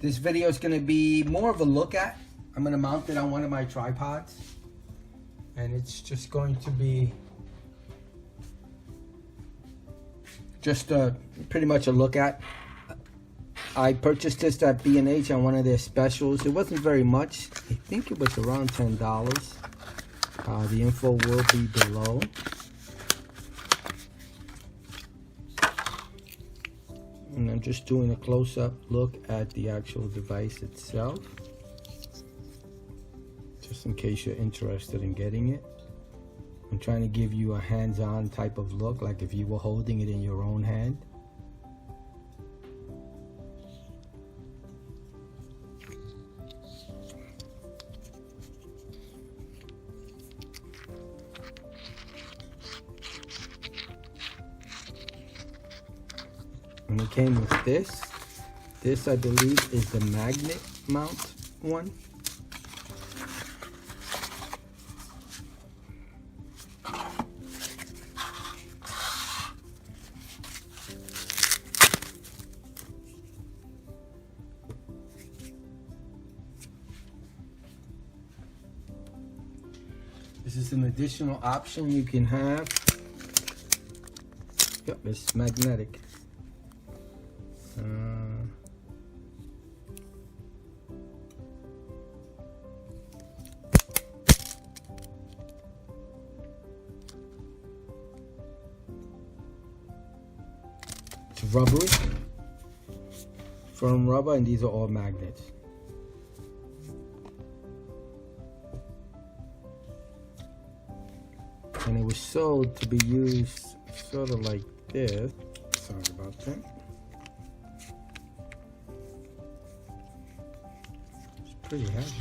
This video is going to be more of a look at. I'm going to mount it on one of my tripods, and it's just going to be just pretty much a look at. I purchased this at B&H on one of their specials. It wasn't very much. I think it was around $10. The info will be below. And I'm just doing a close-up look at the actual device itself, just in case you're interested in getting it. I'm trying to give you a hands-on type of look, like if you were holding it in your own hand. And it came with this. This, I believe, is the magnet mount one. This is an additional option you can have. Yep, it's magnetic. It's rubbery, firm rubber, and these are all magnets. And it was sold to be used sort of like this. Sorry about that. It's pretty heavy.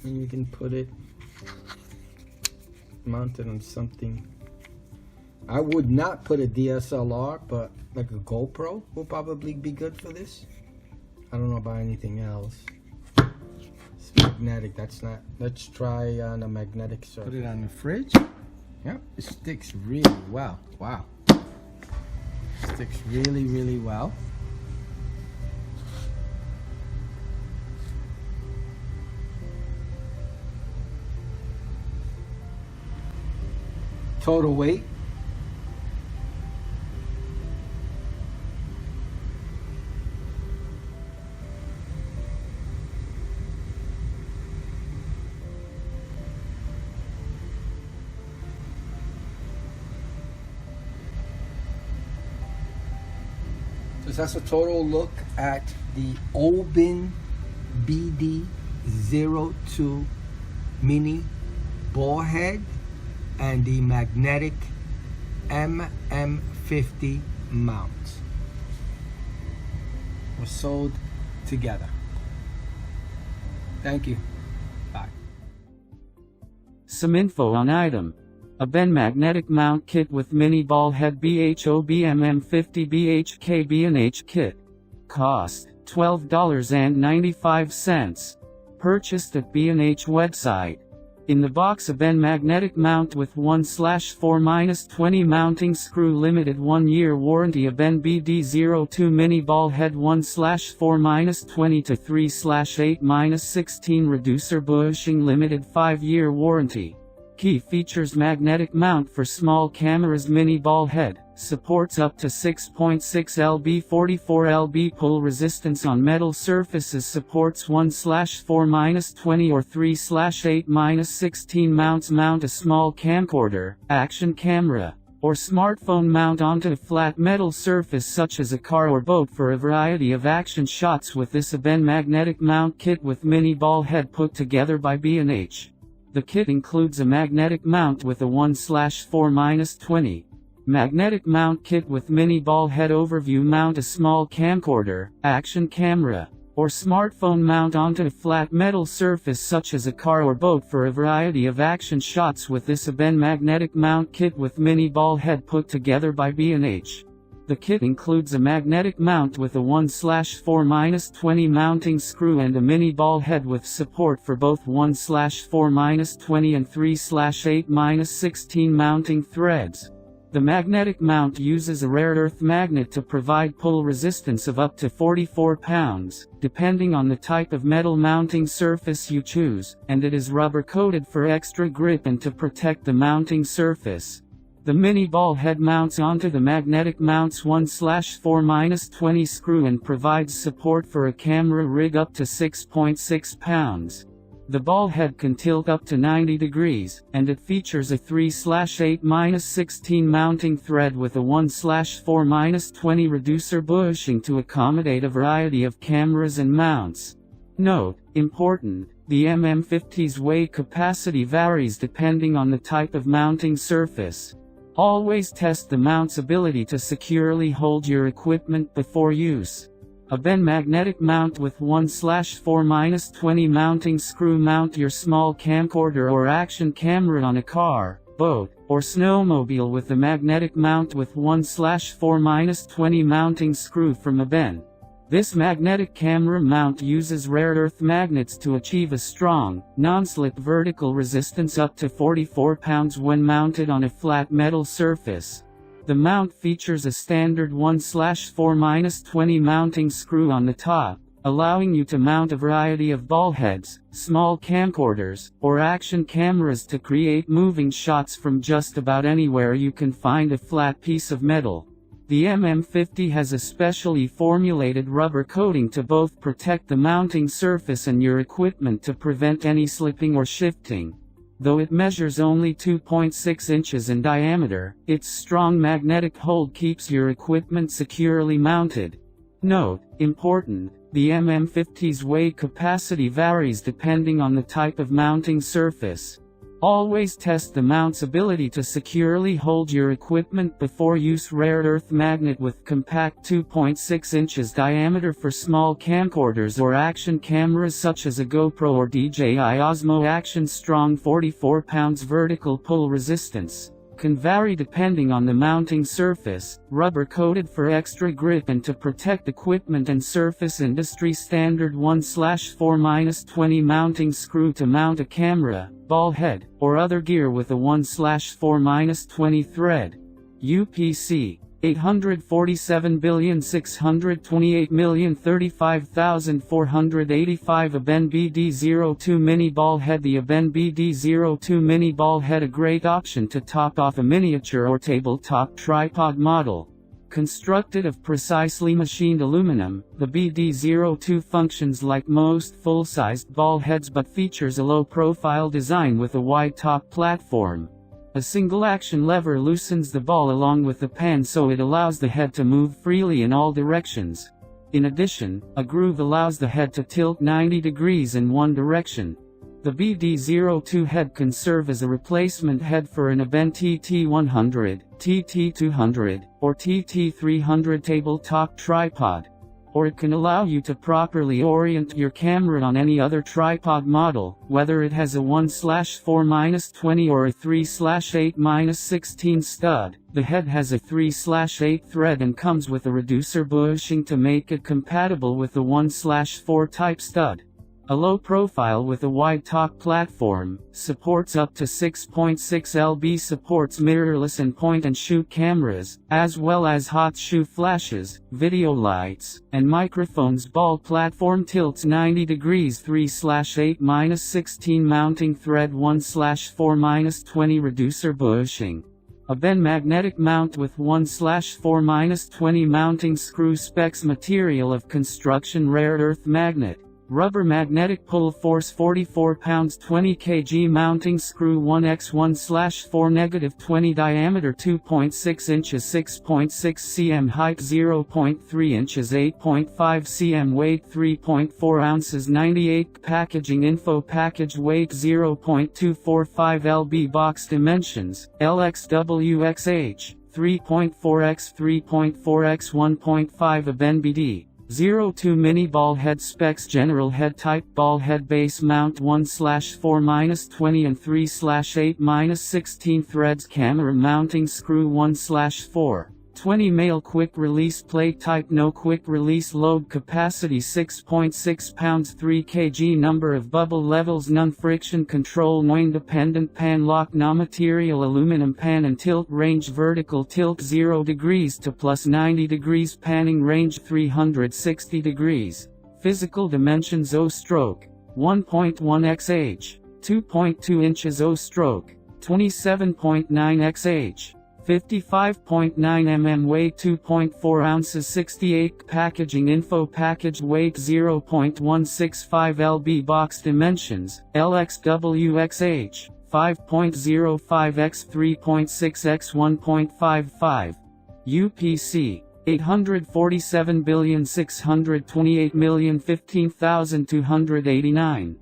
And you can put it mounted on something. I would not put a DSLR, but like a GoPro will probably be good for this. I don't know about anything else. It's magnetic, that's not. Let's try on a magnetic surface. Put it on the fridge. Yep, it sticks really well. Wow. Sticks really, really well. Total weight. So that's a total look at the Oben BD02 mini ball head and the magnetic MM50 mount. Were sold together. Thank you. Bye. Some info on item. Oben Magnetic Mount Kit with Mini Ball Head OBMM50BHK B&H Kit. Cost $12.95. Purchased at B&H website. In the box, Oben Magnetic Mount with 1/4-20 mounting screw, limited 1-year warranty. Oben BD02 Mini Ball Head 1/4-20 to 3/8-16 reducer bushing, limited 5-year warranty. Key features: magnetic mount for small cameras. Mini ball head supports up to 6.6 lb 44 lb pull resistance on metal surfaces. Supports 1/4-20 or 3/8-16 mounts. Mount a small camcorder, action camera, or smartphone mount onto a flat metal surface such as a car or boat for a variety of action shots with this Oben Magnetic Mount Kit with Mini Ball Head, put together by B&H. The kit includes a magnetic mount with a 1/4-20 magnetic mount kit with mini ball head overview. Mount a small camcorder, action camera, or smartphone mount onto a flat metal surface such as a car or boat for a variety of action shots with this Oben Magnetic Mount Kit with Mini Ball Head, put together by B&H. The kit includes a magnetic mount with a 1/4-20 mounting screw and a mini ball head with support for both 1/4-20 and 3/8-16 mounting threads. The magnetic mount uses a rare earth magnet to provide pull resistance of up to 44 pounds, depending on the type of metal mounting surface you choose, and it is rubber coated for extra grip and to protect the mounting surface. The mini ball head mounts onto the magnetic mount's 1/4-20 screw and provides support for a camera rig up to 6.6 pounds. The ball head can tilt up to 90 degrees, and it features a 3/8-16 mounting thread with a 1/4-20 reducer bushing to accommodate a variety of cameras and mounts. Note: important, the MM50's weight capacity varies depending on the type of mounting surface. Always test the mount's ability to securely hold your equipment before use. Oben Magnetic Mount with 1/4-20 mounting screw. Mount your small camcorder or action camera on a car, boat, or snowmobile with the magnetic mount with 1/4-20 mounting screw from Oben. This magnetic camera mount uses rare earth magnets to achieve a strong, non-slip vertical resistance up to 44 pounds when mounted on a flat metal surface. The mount features a standard 1/4-20 mounting screw on the top, allowing you to mount a variety of ball heads, small camcorders, or action cameras to create moving shots from just about anywhere you can find a flat piece of metal. The MM50 has a specially formulated rubber coating to both protect the mounting surface and your equipment to prevent any slipping or shifting. Though it measures only 2.6 inches in diameter, its strong magnetic hold keeps your equipment securely mounted. Note: important, the MM50's weight capacity varies depending on the type of mounting surface. Always test the mount's ability to securely hold your equipment before use. Rare earth magnet with compact 2.6 inches diameter for small camcorders or action cameras such as a GoPro or DJI Osmo Action. Strong 44 pounds vertical pull resistance. Can vary depending on the mounting surface, rubber coated for extra grip and to protect equipment and surface. Industry standard 1/4-20 mounting screw to mount a camera, ball head, or other gear with a 1/4-20 thread. UPC 847,628,035,485 Oben BD02 Mini Ball Head. The Oben BD02 Mini Ball Head, a great option to top off a miniature or tabletop tripod model. Constructed of precisely machined aluminum, the BD02 functions like most full-sized ball heads but features a low-profile design with a wide top platform. A single action lever loosens the ball along with the pan so it allows the head to move freely in all directions. In addition, a groove allows the head to tilt 90 degrees in one direction. The BD02 head can serve as a replacement head for an Oben TT100, TT200, or TT300 tabletop tripod. Or it can allow you to properly orient your camera on any other tripod model, whether it has a 1/4-20 or a 3/8-16 stud. The head has a 3/8 thread and comes with a reducer bushing to make it compatible with the 1/4 type stud. A low profile with a wide top platform, supports up to 6.6 lb, supports mirrorless and point-and-shoot cameras, as well as hot shoe flashes, video lights, and microphones. Ball platform tilts 90 degrees 3/8-16 mounting thread 1/4-20 reducer bushing. Oben Magnetic Mount with 1/4-20 mounting screw. Specs: material of construction rare earth magnet. Rubber magnetic pull force 44 pounds 20 kg mounting screw 1x1/4-20 diameter 2.6 inches 6.6 cm height 0.3 inches 8.5 cm weight 3.4 ounces 98 packaging info package weight 0.245 lb box dimensions LXWXH 3.4x 3.4x 1.5 Oben BD02 Mini Ball Head. Specs: general head type, ball head base mount 1/4-20 and 3/8-16 threads, camera mounting screw 1/4. 20 male quick release plate type, no quick release, load capacity 6.6 pounds, 3 kg, number of bubble levels, none, friction control, no independent pan lock, no material, aluminum pan and tilt range, vertical tilt 0 degrees to plus 90 degrees, panning range 360 degrees. Physical dimensions: O stroke 1.1 xh, 2.2 inches, O stroke 27.9 xh, 55.9 mm, weight 2.4 ounces, 68 packaging info, packaged weight 0.165 lb, box dimensions LXWXH 5.05 x 3.6 x 1.55, UPC 847,628,015,289.